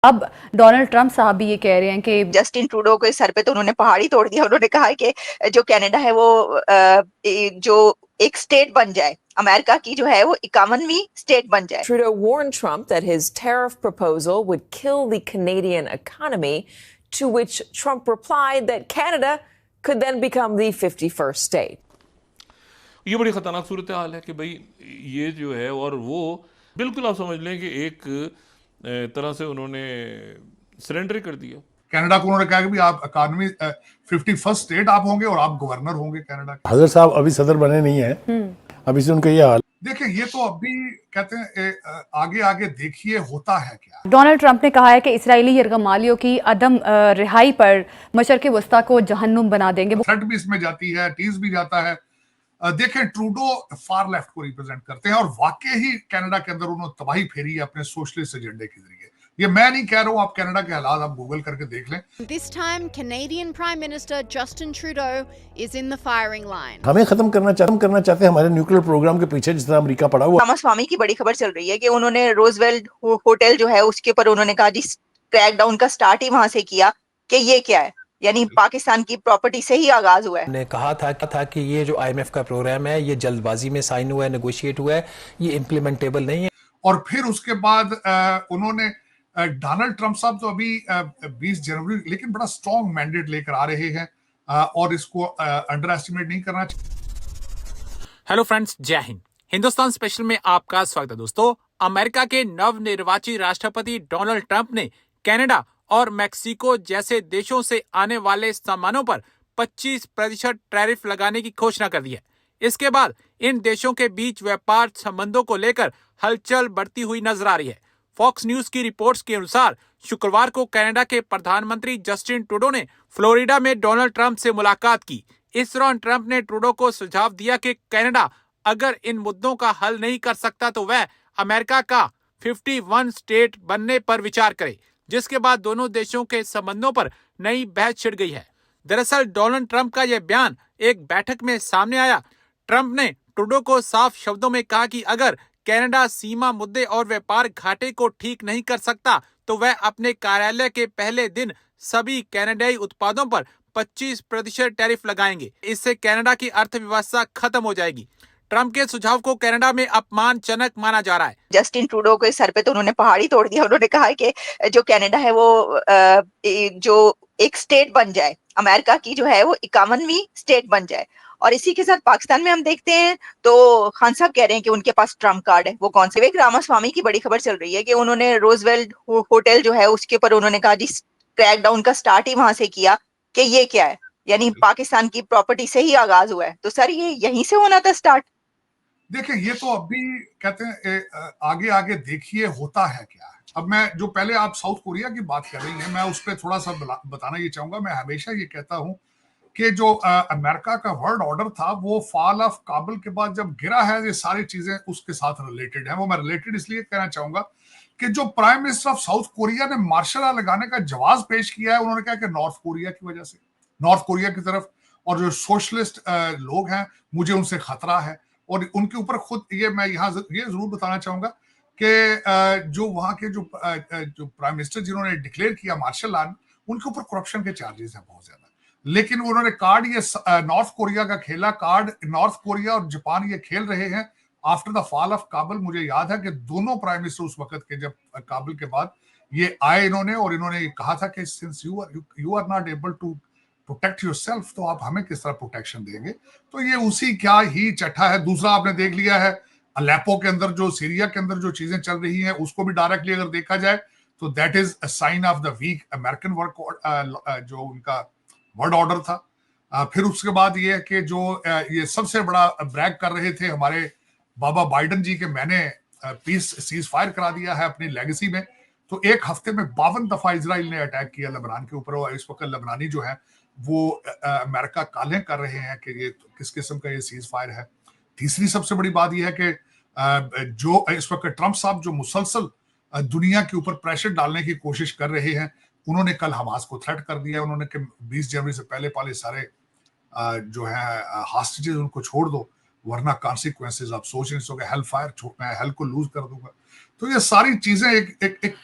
अब Donald Trump साहब भी ये कह रहे हैं कि जस्टिन ट्रूडो के सर पे तो उन्होंने पहाड़ ही तोड़ दिया। उन्होंने कहा है कि जो कनाडा है वो जो एक स्टेट बन जाए, अमेरिका की जो है वो 51वीं स्टेट बन जाए। Trudeau warned Trump that his tariff proposal would kill the Canadian economy, to which Trump replied that Canada could then become the 51st state. ये बड़ी खतरनाक सूरत हाल है कि भाई ये जो है, और वो बिल्कुल आप समझ लें कि एक तरह से उन्होंने सरेंडर कर दिया। कनाडा को उन्होंने कहा कि भी आप इकॉनमी 51st स्टेट आप होंगे और आप गवर्नर होंगे कनाडा के। हजरत साहब अभी सदर बने नहीं है, अभी से उनका ये हाल। देखिए ये तो अभी कहते हैं आगे आगे देखिए होता है क्या। डोनाल्ड ट्रंप ने कहा है कि इसराइली यरगमालियों की अदम रिहाई पर मशरक़ वस्ता को जहन्नुम बना देंगे। थ्रेट भी इसमें जाती है, टीज भी जाता है। देखें ट्रूडो फार लेफ्ट को रिप्रेजेंट करते हैं और वाकई ही कनाडा के अंदर उन्होंने तबाही फेरी है अपने सोशलिस्ट एजेंडे के जरिए। ये मैं नहीं कह रहा हूं, आप कनाडा के हालात आप गूगल करके देख लें। This time, Canadian Prime Minister Justin Trudeau is in the firing line. हमें खत्म करना चाहते हैं हमारे न्यूक्लियर प्रोग्राम के पीछे जिस तरह अमेरिका पड़ा हुआ। रामास्वामी की बड़ी खबर चल रही है कि उन्होंने रोजवेल्ट होटल जो है उसके ऊपर उन्होंने कहा जी क्रैकडाउन का स्टार्ट ही वहां से किया कि ये क्या है, यानी पाकिस्तान की प्रॉपर्टी से ही आगाज हुआ है। ने कहा था कि ये जो IMF का प्रोग्राम है ये जल्दबाजी में साइन हुआ है, नेगोशिएट हुआ है, ये इम्प्लीमेंटेबल नहीं है। और फिर उसके बाद उन्होंने डोनाल्ड ट्रंप साहब तो अभी 20 जनवरी लेकिन बड़ा स्ट्रॉन्ग मैंडेट लेकर आ रहे हैं और इसको अंडर एस्टिमेट नहीं करना चाहिए। हेलो फ्रेंड्स, जय हिंद। हिंदुस्तान स्पेशल में आपका स्वागत है। दोस्तों, अमेरिका के नवनिर्वाचित राष्ट्रपति डोनाल्ड ट्रंप ने कनाडा और मैक्सिको जैसे देशों से आने वाले सामानों पर 25% टैरिफ लगाने की घोषणा कर दी है। इसके बाद इन देशों के बीच व्यापार संबंधों को लेकर हलचल बढ़ती हुई नजर आ रही है। फॉक्स न्यूज की रिपोर्ट्स के अनुसार शुक्रवार को कनाडा के प्रधानमंत्री जस्टिन ट्रूडो ने फ्लोरिडा में डोनाल्ड ट्रंप से मुलाकात की। इस दौरान ट्रंप ने ट्रूडो को सुझाव दिया कि कनाडा अगर इन मुद्दों का हल नहीं कर सकता तो वह अमेरिका का 51 स्टेट बनने पर विचार करे, जिसके बाद दोनों देशों के संबंधों पर नई बहस छिड़ गई है। दरअसल डोनाल्ड ट्रंप का यह बयान एक बैठक में सामने आया। ट्रंप ने ट्रूडो को साफ शब्दों में कहा कि अगर कनाडा सीमा मुद्दे और व्यापार घाटे को ठीक नहीं कर सकता तो वह अपने कार्यालय के पहले दिन सभी कनाडाई उत्पादों पर 25% टैरिफ लगाएंगे। इससे कनाडा की अर्थव्यवस्था खत्म हो जाएगी। ट्रंप के सुझाव को कनाडा में अपमानजनक माना जा रहा है। जस्टिन ट्रूडो के सर पे तो उन्होंने पहाड़ ही तोड़ दिया। उन्होंने कहा है कि जो कनाडा है वो जो एक स्टेट बन जाए, अमेरिका की जो है वो 51वीं स्टेट बन जाए। और इसी के साथ पाकिस्तान में हम देखते हैं तो खान साहब कह रहे हैं कि उनके पास ट्रम्प कार्ड है। वो कौन से? विवेक रामास्वामी की बड़ी खबर चल रही है कि उन्होंने रोजवेल्ट होटल जो है उसके ऊपर उन्होंने कहा जी क्रैकडाउन का स्टार्ट ही वहां से किया कि ये क्या है, यानी पाकिस्तान की प्रॉपर्टी से ही आगाज हुआ है। तो सर ये यहीं से होना था स्टार्ट। देखिए ये तो अभी कहते हैं आगे आगे देखिए होता है क्या। अब मैं जो पहले आप साउथ कोरिया की बात कर रही हैं, मैं उस पर थोड़ा सा बताना ये चाहूंगा। मैं हमेशा ये कहता हूं कि जो अमेरिका का वर्ल्ड ऑर्डर था वो फॉल ऑफ काबुल के बाद जब गिरा है, ये सारी चीजें उसके साथ रिलेटेड है। वो मैं रिलेटेड इसलिए कहना चाहूंगा कि जो prime minister of south Korea ने मार्शल लॉ लगाने का जवाब पेश किया है, उन्होंने कहा कि नॉर्थ कोरिया की वजह से, नॉर्थ कोरिया की तरफ और जो सोशलिस्ट लोग हैं मुझे उनसे खतरा है। और उनके ऊपर खुद ये मैं यहाँ ये जरूर बताना चाहूंगा कि जो वहां के जो प्राइम मिनिस्टर जिन्होंने डिक्लेयर किया मार्शल लॉ, उनके ऊपर करप्शन के चार्जेस हैं बहुत ज्यादा। लेकिन उन्होंने कार्ड ये नॉर्थ कोरिया का खेला, कार्ड नॉर्थ कोरिया और जापान ये खेल रहे हैं after the fall of Kabul. मुझे याद है कि दोनों प्राइम मिनिस्टर उस वक्त के जब काबुल के बाद ये आए और इन्होंने कहा था कि since you are not able to protect yourself, तो आप हमें किस तरह प्रोटेक्शन देंगे। तो ये उसी क्या ही चट्टा है। दूसरा आपने देख लिया है अलेप्पो के अंदर, जो सीरिया के अंदर जो चीजें चल रही हैं, उसको भी डायरेक्टली अगर देखा जाए तो that is a sign of the weak American work जो उनका वर्ल्ड ऑर्डर था। फिर उसके बाद ये है कि जो ये सबसे बड़ा ब्रैग कर रहे थे हमारे बाबा बाइडन जी के मैंने पीस सीज फायर करा दिया है अपनी लेगेसी में। तो एक हफ्ते में 52 दफा इजराइल ने अटैक किया लेबनान के ऊपर, और इस वक्त लेबनानी जो है वो अमेरिका कालें कर रहे हैं कि ये किस किस्म का ये सीज फायर है। तीसरी सबसे बड़ी बात यह है कि जो इस वक्त ट्रंप साहब जो मुसलसल दुनिया के ऊपर प्रेशर डालने की कोशिश कर रहे हैं, उन्होंने कल हमास को थ्रेट कर दिया। उन्होंने कि 20 जनवरी से पहले पहले सारे जो है हॉस्टेजेस उनको छोड़ दो, वरना कॉन्सिक्वेंसेस आप सोच नहीं सकोगे, हेल फायर, मैं हेल को लूज कर दूंगा। तो ये सारी चीजें एक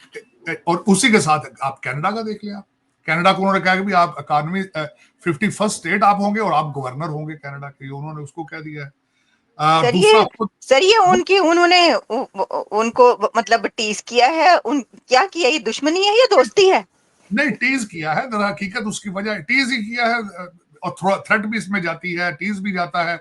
और उसी के साथ आप कनाडा का देख लें। आप कनाडा को उन्होंने कहा कि भी आप इकोनॉमी 51st स्टेट आप होंगे और आप गवर्नर होंगे कनाडा के, उन्होंने उसको कह दिया है। दूसरा खुद सर ये उन्होंने उनको मतलब टीज किया है, क्या किया, ये दुश्मनी है या दोस्ती है? नहीं, टीज किया है, दर हकीकत उसकी वजह टीज ही किया है, और थोड़ा थ्रेट भी इसमें जाती है, टीज भी जाता है।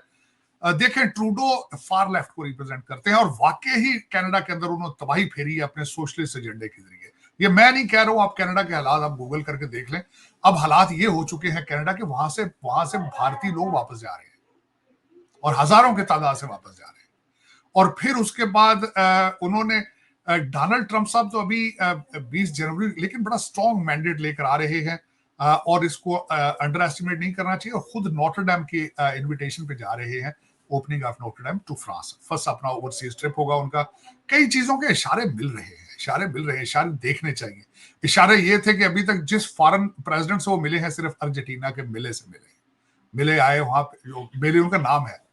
देखें, ट्रूडो फार लेफ्ट को रिप्रेजेंट करते हैं और वाकई ही कनाडा के अंदर उन्होंने तबाही फेरी है अपने सोशलिस्ट एजेंडे के जरिए। ये मैं नहीं कह रहा हूं, आप कनाडा के हालात आप गूगल करके देख लें। अब हालात ये हो चुके हैं कनाडा के, वहां से भारतीय लोग वापस जा रहे हैं और हजारों की तादाद से वापस जा रहे हैं। और फिर उसके बाद उन्होंने डोनाल्ड ट्रंप साहब तो अभी 20 जनवरी लेकिन बड़ा स्ट्रॉन्ग मैंडेट लेकर आ रहे हैं, और इसको अंडर एस्टिमेट नहीं करना चाहिए, और खुद नोटरडेम की इनविटेशन पे जा रहे हैं, opening of Notre Dame to France. First अपना ओवरसीज ट्रिप होगा उनका। कई चीजों के इशारे मिल रहे हैं, इशारे देखने चाहिए। इशारे ये थे कि अभी तक जिस फॉरेन प्रेसिडेंट से वो मिले हैं, सिर्फ अर्जेंटीना के मिले आए, वहां पे जो मिले उनका नाम है,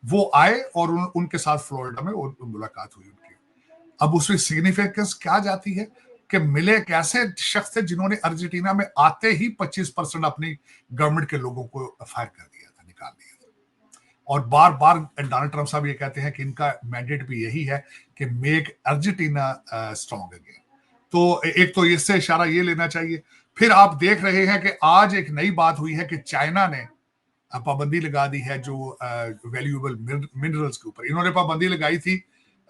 वो आए और उनके साथ फ्लोरिडा में मुलाकात हुई उनकी। अब उसमें सिग्निफिकेंस क्या जाती है कि मिले एक ऐसे शख्स थे जिन्होंने अर्जेंटीना में आते ही 25% अपनी गवर्नमेंट के लोगों को फायर कर दिया था, निकाल दिया था। और बार बार डोनाल्ड ट्रंप साहब ये कहते हैं कि इनका मैंडेट भी यही है कि मेक अर्जेंटीना स्ट्रॉन्ग अगेन। तो एक तो इससे इशारा ये लेना चाहिए। फिर आप देख रहे हैं कि आज एक नई बात हुई है कि चाइना ने पाबंदी लगा दी है जो वैल्यूएबल मिनरल्स के ऊपर। इन्होंने पाबंदी लगाई थी,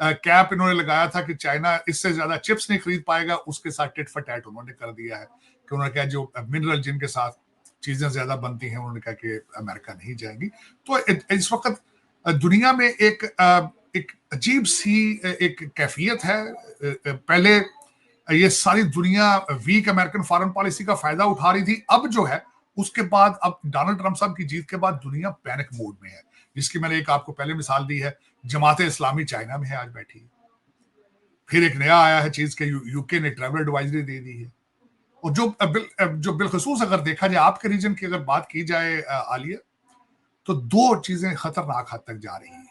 कैप इन्होंने लगाया था कि चाइना इससे ज्यादा चिप्स नहीं खरीद पाएगा, उसके साथ टिट फॉर टैट उन्होंने कर दिया है कि उन्होंने कहा जो मिनरल जिनके साथ चीजें ज्यादा बनती हैं, उन्होंने कहा कि अमेरिका नहीं जाएंगी। तो इस वक्त दुनिया में एक अजीब सी एक कैफियत है। पहले ये सारी दुनिया वीक अमेरिकन फॉरेन पॉलिसी का फायदा उठा रही थी, अब जो है उसके बाद, अब डोनाल्ड ट्रंप साहब की जीत के बाद दुनिया पैनिक मोड में है, जिसकी मैंने एक आपको पहले मिसाल दी है। जमाते इस्लामी चाइना में है आज बैठी। फिर एक नया आया है चीज के यूके ने ट्रैवल एडवाइजरी दे दी है। और जो बिलखसूस अगर देखा जाए आपके रीजन की अगर बात की जाए आलिया, तो दो चीजें खतरनाक हद तक जा रही हैं।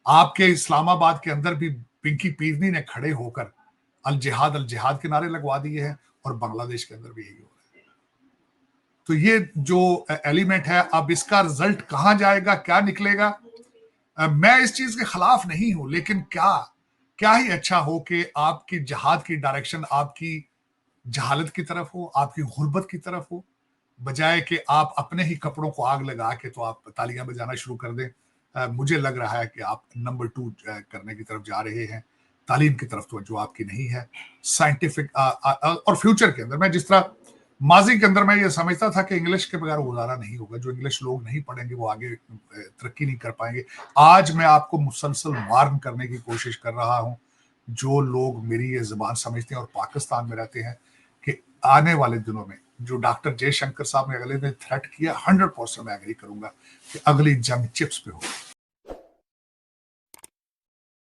आपके इस्लामाबाद के अंदर भी पिंकी पीरनी ने खड़े होकर अल जिहाद के नारे लगवा दिए हैं, और बांग्लादेश के अंदर भी यही हो रहा है। तो ये जो एलिमेंट है, अब इसका रिजल्ट कहां जाएगा, क्या निकलेगा, मैं इस चीज के खिलाफ नहीं हूं, लेकिन क्या ही अच्छा हो कि आपकी जिहाद की डायरेक्शन आपकी जहालत की तरफ हो, आपकी गुर्बत की तरफ हो, बजाय कि आप अपने ही कपड़ों को आग लगा के तो आप तालियां बजाना शुरू कर दें। मुझे लग रहा है कि आप नंबर 2 करने की तरफ जा रहे हैं, तालीम की तरफ तो जो आपकी नहीं है, साइंटिफिक और फ्यूचर के अंदर। मैं जिस तरह माजी के अंदर मैं ये समझता था कि इंग्लिश के बगैर गुजारा नहीं होगा, जो इंग्लिश लोग नहीं पढ़ेंगे वो आगे तरक्की नहीं कर पाएंगे। आज मैं आपको मुसलसल वार्न करने की कोशिश कर रहा हूं, जो लोग मेरी ये जुबान समझते हैं और पाकिस्तान में रहते हैं, कि आने वाले दिनों में जो डॉक्टर जयशंकर साहब ने अगले दिन थ्रेट किया, 100% मैं एग्री करूंगा कि अगली जंग चिप्स पे होगी।